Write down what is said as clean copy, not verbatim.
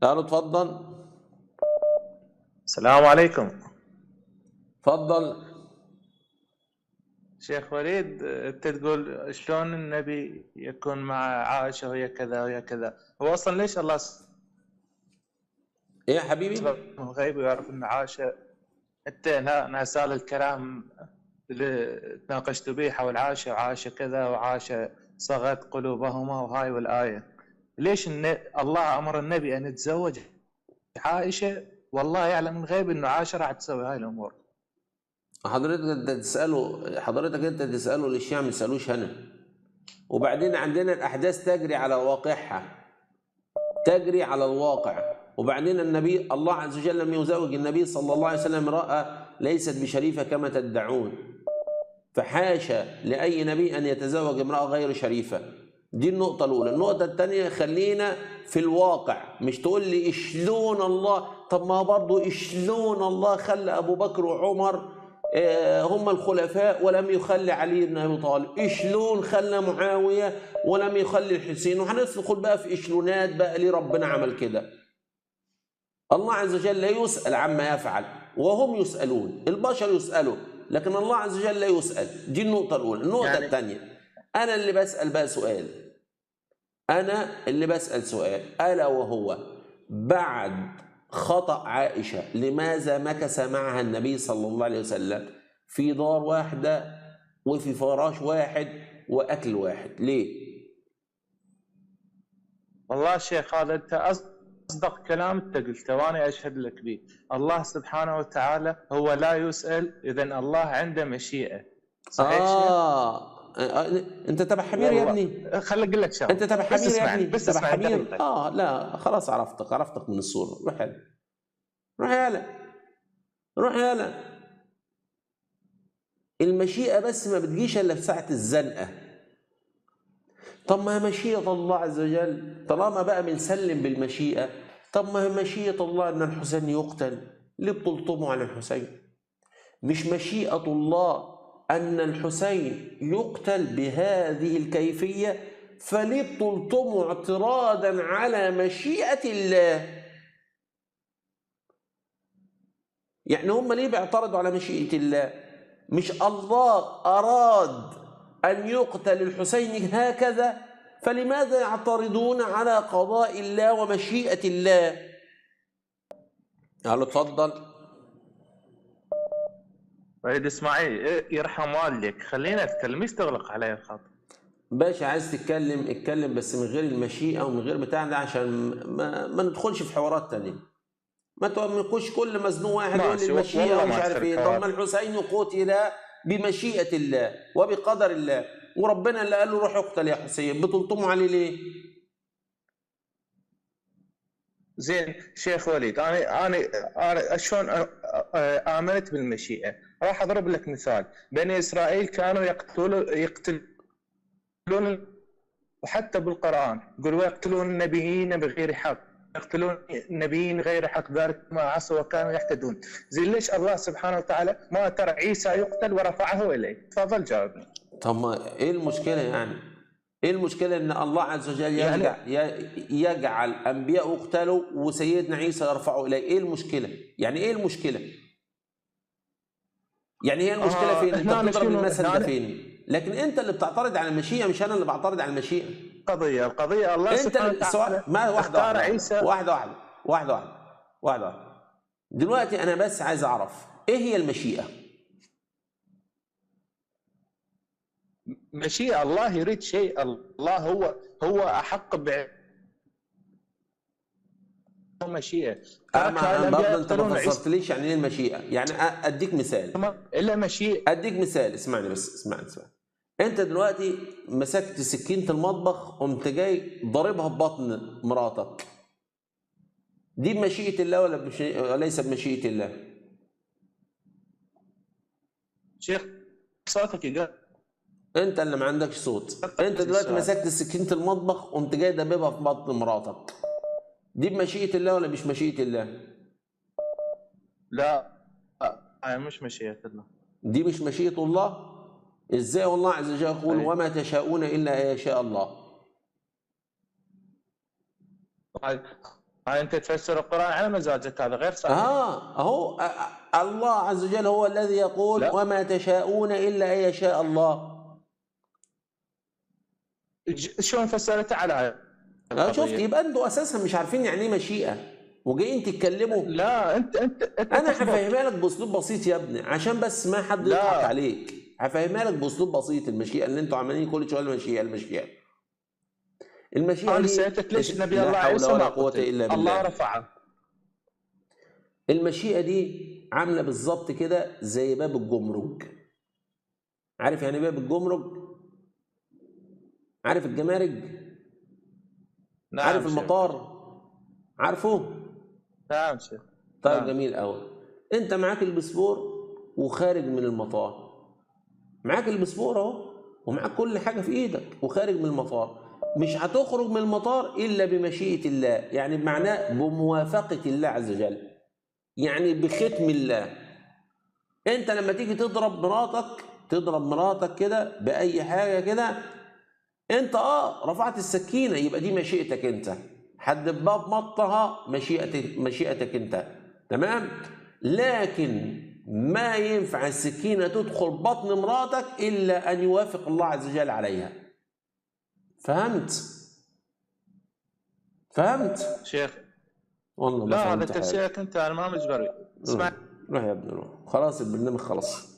قالوا اتفضل. السلام عليكم. اتفضل. شيخ وليد، انت تقول شلون النبي يكون مع عائشة وهي كذا وهي كذا؟ هو اصلا ليش الله ايه يا حبيبي؟ سبب من الغيب ويعرف ان عائشة؟ انت لا سال الكلام اللي تناقشتوا به حول عائشة وعائشة كذا وعائشة صغت قلوبهما وهاي والآية. ليش الله امر النبي ان يتزوج عائشة والله يعلم من الغيب انه عائشة راح تسوي هاي الامور؟ حضرتك انت تساله الشيعة، ما تسالوش انا. وبعدين عندنا الاحداث تجري على واقعها، تجري على الواقع. وبعدين النبي الله عز وجل لم يزوج النبي صلى الله عليه وسلم امرأة ليست بشريفة كما تدعون، فحاشا لأي نبي أن يتزوج امرأة غير شريفة. دي النقطة الأولى. النقطة الثانية، خلينا في الواقع، مش تقول لي إشلون الله. طب ما برضو إشلون الله خلى أبو بكر وعمر هم الخلفاء ولم يخلي علي بن أبي طالب؟ إشلون خلى معاوية ولم يخلي الحسين؟ وهندخل بقى في إشلونات بقى ليه ربنا عمل كده. الله عز وجل لا يسأل عما يفعل وهم يسألون. البشر يسألوا لكن الله عز وجل لا يسأل. دي النقطة الأولى. النقطة الثانية، أنا اللي بسأل بقى سؤال، ألا وهو بعد خطأ عائشة لماذا مكث معها النبي صلى الله عليه وسلم في دار واحدة وفي فراش واحد وأكل واحد؟ ليه؟ والله شيخ، هذا انت اصدق كلام انت قلته وانا اشهد لك به. الله سبحانه وتعالى هو لا يسأل، اذا الله عنده مشيئة. صحيح شيخ؟ انت تبع حمير يا والله ابني. خلي اقول لك انت شغله، تبع بس حمير يا اسمعني ابني، بس تبع اسمعني حمير. دقيقة. لا خلاص، عرفتك من الصورة. روح يلا، روح يلا، روح يلا. المشيئة بس ما بتجيش الا في ساعة الزنقة. طب ما هي مشيئة الله عز وجل طالما بقى بنسلم بالمشيئة. طب ما هي مشيئة الله ان الحسين يقتل، ليه بتلطموا على الحسين؟ مش مشيئة الله أن الحسين يقتل بهذه الكيفية، فليه بتلطموا اعتراضا على مشيئة الله؟ يعني هم ليه بيعترضوا على مشيئة الله؟ مش الله أراد أن يقتل الحسين هكذا، فلماذا يعترضون على قضاء الله ومشيئة الله؟ قالوا اتفضل. وليد اسماعيل، يرحم والديك خلينا نتكلم، ايش تغلق علي الخط؟ باشا عايز تتكلم اتكلم، بس من غير المشيئة ومن غير بتاع ده، عشان ما ندخلش في حوارات تانية. ما تقولش كل مزنوق واحد يقول لي ماشي المشيئة والله ومش ما عارف ادخل ايه. طب الحوار. ما الحسين قتل بمشيئة الله وبقدر الله، وربنا اللي قال له روح اقتل يا حسين، بتلطموا عليه ليه؟ زين شيخ وليد، انا شلون امنت بالمشيئة؟ راح اضرب لك مثال. بني اسرائيل كانوا يقتلون، وحتى بالقرآن يقول ويقتلون النبيين بغير حق، يقتلون النبيين غير حق، ذلك ما عصوا وكانوا يحتدون. زين ليش الله سبحانه وتعالى ما ترى عيسى يقتل ورفعه إليه؟ تفضل جاوبني. طب ما ايه المشكلة يعني؟ ايه المشكلة ان الله عز وجل يعني يجعل انبياء يقتلوا وسيدنا عيسى يرفعه اليه؟ ايه المشكلة؟ يعني ايه المشكلة؟ يعني هي المشكلة فين؟ انت هنا بتضرب شنو المثل ده هنا؟ فين؟ لكن انت اللي بتعترض على المشيئة، مش انا اللي بعترض على المشيئة. القضية الله انت سبحانه سواء وتعالى ما واحدة اختار واحدة عيسى. واحدة. دلوقتي انا بس عايز اعرف ايه هي المشيئة. مشيئة الله يريد شيء، الله هو أحق بمشيئة. ترك هاي اما الأنبياء برضه انت ما يقتلون عيسى فسرتليش يعني ايه المشيئة. يعني اديك مثال، إلا مشيئة. اسمعني بس، اسمعني. انت دلوقتي مسكت سكينة المطبخ قمت جاي ضاربها ببطن مراتك، دي بمشيئة الله ولا ليس بمشيئة الله؟ شيخ صوتك يقطع انت اللي ما عندكش صوت. انت في دلوقتي السؤال. مسكت سكينة المطبخ قمت جاي دببها في بطن مراتك، دي بمشيئة الله ولا مش مشيئة الله؟ لا، هاي مش مشيئة الله. دي مش مشيئة الله. ازاي والله عز وجل يقول أي. وما تشاءون الا ان يشاء الله؟ هاي انت تفسر القران على مزاجك، هذا غير صحيح. اهو الله عز وجل هو الذي يقول لا. وما تشاءون الا ان يشاء الله. شلون فسرتها على هاي شفت؟ القضية؟ يبقى انتوا اساسا مش عارفين يعني ايه مشيئه وجايين تتكلموا. لا انت انا تخبط. هفهمها لك باسلوب بسيط يا ابني، عشان بس ما حد لا. يضحك عليك. هفهمها لك باسلوب بسيط. المشيئه اللي انتوا عمالين كل شويه المشيئه المشيئه انا دي سألتك ليش نبي لا الله حول عيسى ولا ما قوه قتل؟ الا بالله. الله رفعه. المشيئه دي عامله بالظبط كده زي باب الجمرك. عارف يعني باب الجمرك؟ عارف الجمارك؟ نعم عارف شيخ. المطار؟ عارفه؟ نعم شيخ. طيب نعم. جميل قوي. انت معاك الباسبور وخارج من المطار. معاك الباسبور اهو ومعاك كل حاجه في ايدك وخارج من المطار. مش هتخرج من المطار الا بمشيئه الله، يعني بمعناه بموافقه الله عز وجل، يعني بختم الله. انت لما تيجي تضرب مراتك كده باي حاجه كده، انت رفعت السكينه، يبقى دي مشيئتك انت. حد باب مطها مشيئتك انت، تمام. لكن ما ينفع السكينه تدخل بطن مراتك الا ان يوافق الله عز وجل عليها. فهمت شيخ والله ما لا، هذا فهمت حاجه. تفسيرك انت، انا ما مجبري. اسمع. روح يا ابني روح، خلاص البرنامج خلص.